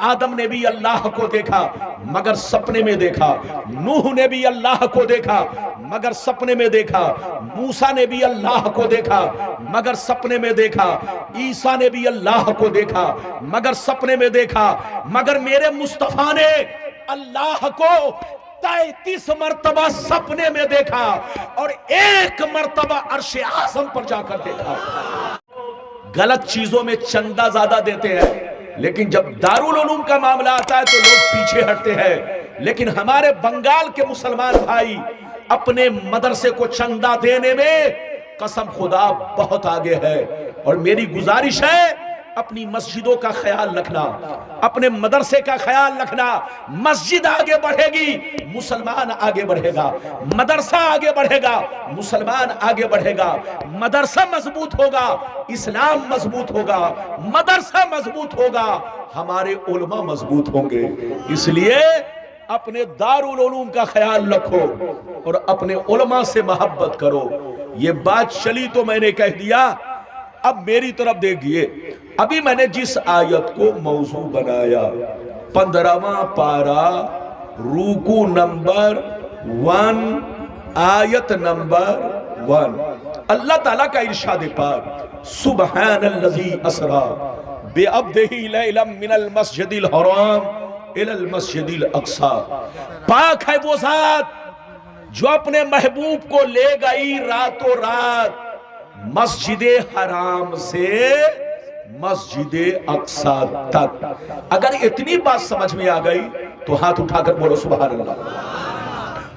आदम ने भी अल्लाह को देखा मगर सपने में देखा, नूह ने भी अल्लाह को देखा मगर सपने में देखा, मूसा ने भी अल्लाह को देखा मगर सपने में देखा, ईसा ने भी अल्लाह को देखा मगर सपने में देखा, मगर मेरे मुस्तफा ने अल्लाह को 33 मर्तबा सपने में देखा और 1 मर्तबा अर्श आज़म पर जाकर देखा। गलत चीजों में चंदा ज्यादा देते हैं, लेकिन जब दारुल उलूम का मामला आता है तो लोग पीछे हटते हैं। लेकिन हमारे बंगाल के मुसलमान भाई अपने मदरसे को चंदा देने में कसम खुदा बहुत आगे है। और मेरी गुजारिश है अपनी मस्जिदों का ख्याल रखना, अपने मदरसे का ख्याल रखना। मस्जिद आगे बढ़ेगी, मुसलमान आगे बढ़ेगा, मदरसा आगे बढ़ेगा, मुसलमान आगे बढ़ेगा। मदरसा मजबूत होगा, इस्लाम मजबूत होगा, मदरसा मजबूत होगा, हमारे उलमा मजबूत होंगे। इसलिए अपने दारुल उलूम का ख्याल रखो और अपने उलमा से मोहब्बत करो। ये बात चली तो मैंने कह दिया। अब मेरी तरफ देखिए, अभी मैंने जिस आयत को मौजू बनाया 15वां पारा रूकू नंबर 1 आयत नंबर 1, अल्लाह ताला का इरशाद पाक सुब्हानल्लज़ी असरा बिअब्दिही लैलन मिनल मस्जिदिल हराम इलल मस्जिदिल अक्सा। पाक है वो जात जो अपने महबूब को ले गई रातों रात मस्जिद हराम से मस्जिद अक्सा तक। अगर इतनी बात समझ में आ गई तो हाथ उठाकर बोलो सुभान अल्लाह,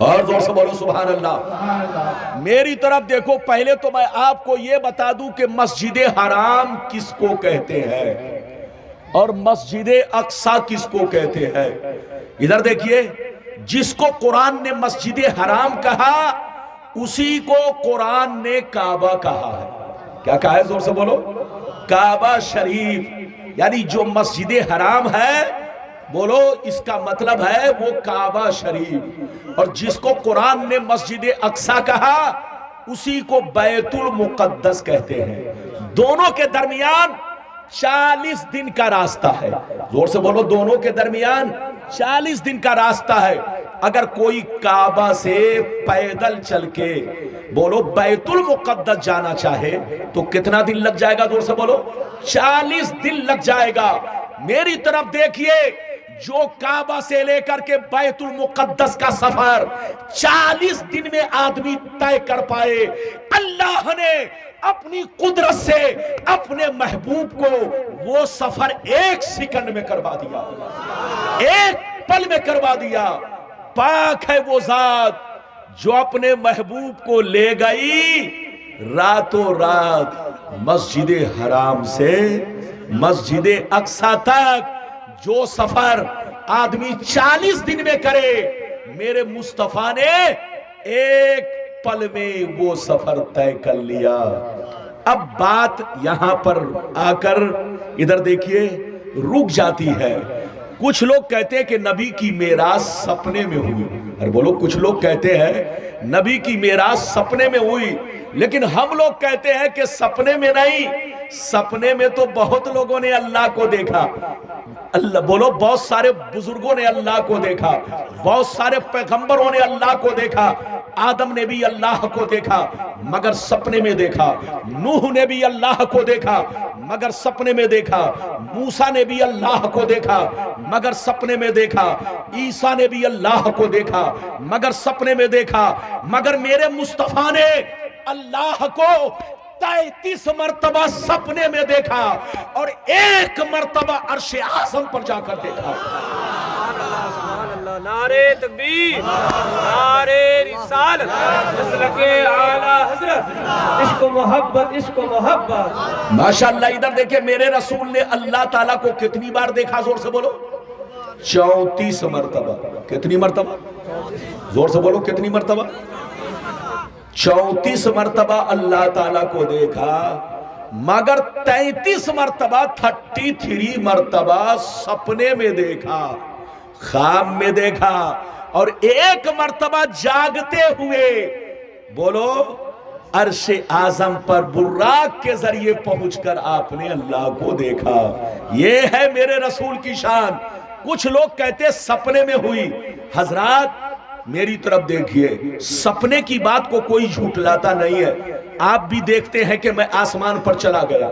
और जोर से बोलो सुभान अल्लाह। मेरी तरफ देखो, पहले तो मैं आपको यह बता दूं कि मस्जिद हराम किसको कहते हैं और मस्जिद अक्सा किसको कहते हैं। इधर देखिए, जिसको कुरान ने मस्जिद हराम कहा उसी को कुरान ने काबा कहा है। क्या कहा है, जोर से बोलो, काबा शरीफ। यानी जो मस्जिद हराम है, बोलो इसका मतलब है वो काबा शरीफ। और जिसको कुरान ने मस्जिद अक्सा कहा उसी को बैतुल मुकद्दस कहते हैं। दोनों के दरमियान 40 दिन का रास्ता है। जोर से बोलो, दोनों के दरमियान 40 दिन का रास्ता है। अगर कोई काबा से पैदल चल के बोलो बैतुल मुकद्दस जाना चाहे तो कितना दिन लग जाएगा? जोर से बोलो, 40 दिन लग जाएगा। मेरी तरफ देखिए, जो काबा से लेकर के बैतुल मुकद्दस का सफर 40 दिन में आदमी तय कर पाए, अल्लाह ने अपनी कुदरत से अपने महबूब को वो सफर 1 सेकंड में करवा दिया, 1 पल में करवा दिया। पाक है वो जात जो अपने महबूब को ले गई रातों रात मस्जिद हराम से मस्जिद अक्सा तक। जो सफर आदमी 40 दिन में करे, मेरे मुस्तफा ने 1 पल में वो सफर तय कर लिया। अब बात यहां पर आकर इधर देखिए रुक जाती है। कुछ लोग कहते हैं कि नबी की मेराज सपने में हुई। अरे बोलो, कुछ लोग कहते हैं नबी की मेराज सपने में हुई, लेकिन हम लोग कहते हैं कि सपने में नहीं। सपने में तो बहुत लोगों ने अल्लाह को देखा। अल्लाह बोलो, बहुत सारे बुजुर्गों ने अल्लाह को देखा, बहुत सारे पैगंबरों ने अल्लाह को देखा। आदम ने भी अल्लाह को देखा मगर सपने में देखा, नूह ने भी अल्लाह को देखा मगर सपने में देखा, मूसा ने भी अल्लाह को देखा मगर सपने में देखा, ईसा ने भी अल्लाह को देखा मगर सपने में देखा। मगर मेरे मुस्तफा ने अल्लाह को 33 मर्तबा सपने में देखा और 1 मर्तबा अर्श आज़म पर जाकर देखा। नारे तकबीर, नारे रिसालत, मसलके आला हज़रत, इश्क मोहब्बत, इश्क मोहब्बत। माशाअल्लाह। इधर देखिए, मेरे रसूल ने अल्लाह ताला को कितनी बार देखा? जोर से बोलो, 34 मर्तबा। कितनी मर्तबा? जोर से बोलो, कितनी मर्तबा? 34 मर्तबा अल्लाह ताला को देखा, मगर 33 मर्तबा 33 मर्तबा सपने में देखा, ख्वाब में देखा, और 1 मर्तबा जागते हुए। बोलो, अर्शे आजम पर बुर्राक के जरिए पहुंचकर आपने अल्लाह को देखा। ये है मेरे रसूल की शान। कुछ लोग कहते सपने में हुई। हजरात मेरी तरफ देखिए, सपने की बात को कोई झूठलाता नहीं है। आप भी देखते हैं कि मैं आसमान पर चला गया,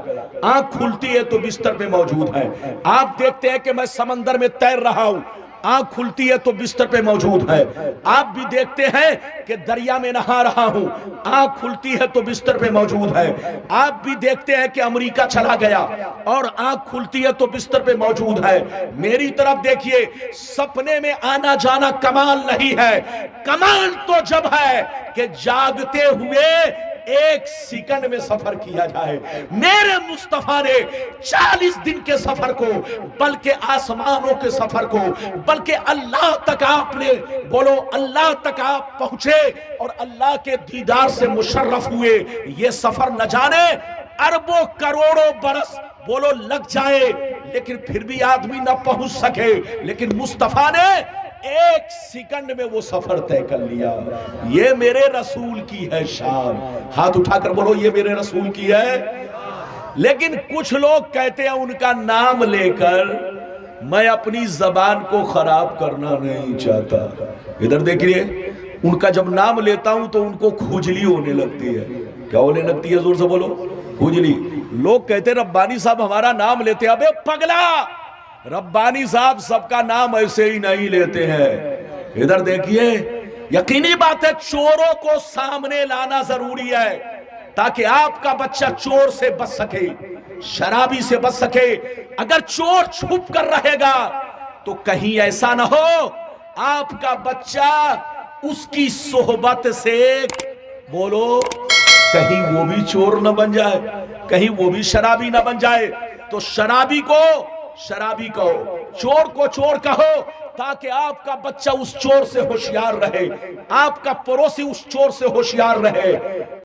आंख खुलती है तो बिस्तर पे मौजूद है। आप देखते हैं कि मैं समंदर में तैर रहा हूं, आंख खुलती है तो बिस्तर पे मौजूद है। आप भी देखते हैं कि दरिया में नहा रहा हूं, आंख खुलती है तो बिस्तर पे मौजूद है। आप भी देखते हैं कि अमेरिका चला गया और आंख खुलती है तो बिस्तर पे मौजूद है। मेरी तरफ देखिए, सपने में आना जाना कमाल नहीं है। कमाल तो जब है कि जागते हुए 1 सेकंड में सफर किया जाए। मेरे मुस्तफा ने 40 दिन के सफर को, बल्कि आसमानों के सफर को, बल्कि अल्लाह तक आपने, बोलो अल्लाह तक आप पहुंचे और अल्लाह के दीदार से मुशर्रफ हुए। ये सफर न जाने अरबों करोड़ों बरस बोलो लग जाए, लेकिन फिर भी आदमी न पहुंच सके। लेकिन मुस्तफा ने 1 सेकंड में वो सफर तय कर लिया। ये मेरे रसूल की है शान। हाथ उठाकर बोलो ये मेरे रसूल की है। लेकिन कुछ लोग कहते हैं उनका नाम लेकर मैं अपनी जबान को खराब करना नहीं चाहता। इधर देखिए, उनका जब नाम लेता हूं तो उनको खुजली होने लगती है। क्या होने लगती है? जोर से बोलो। खुजली। लोग कहते हैं रब्बानी साहब हमारा नाम लेते। अबे पगला, रब्बानी साहब सबका नाम ऐसे ही नहीं लेते हैं। इधर देखिए, यकीनी बात है चोरों को सामने लाना जरूरी है ताकि आपका बच्चा चोर से बच सके, शराबी से बच सके। अगर चोर छुप कर रहेगा तो कहीं ऐसा ना हो आपका बच्चा उसकी सोहबत से, बोलो, कहीं वो भी चोर न बन जाए, कहीं वो भी शराबी न बन जाए। तो शराबी को शराबी कहो, चोर को चोर कहो, ताकि आपका बच्चा उस चोर से होशियार रहे, आपका पड़ोसी उस चोर से होशियार रहे।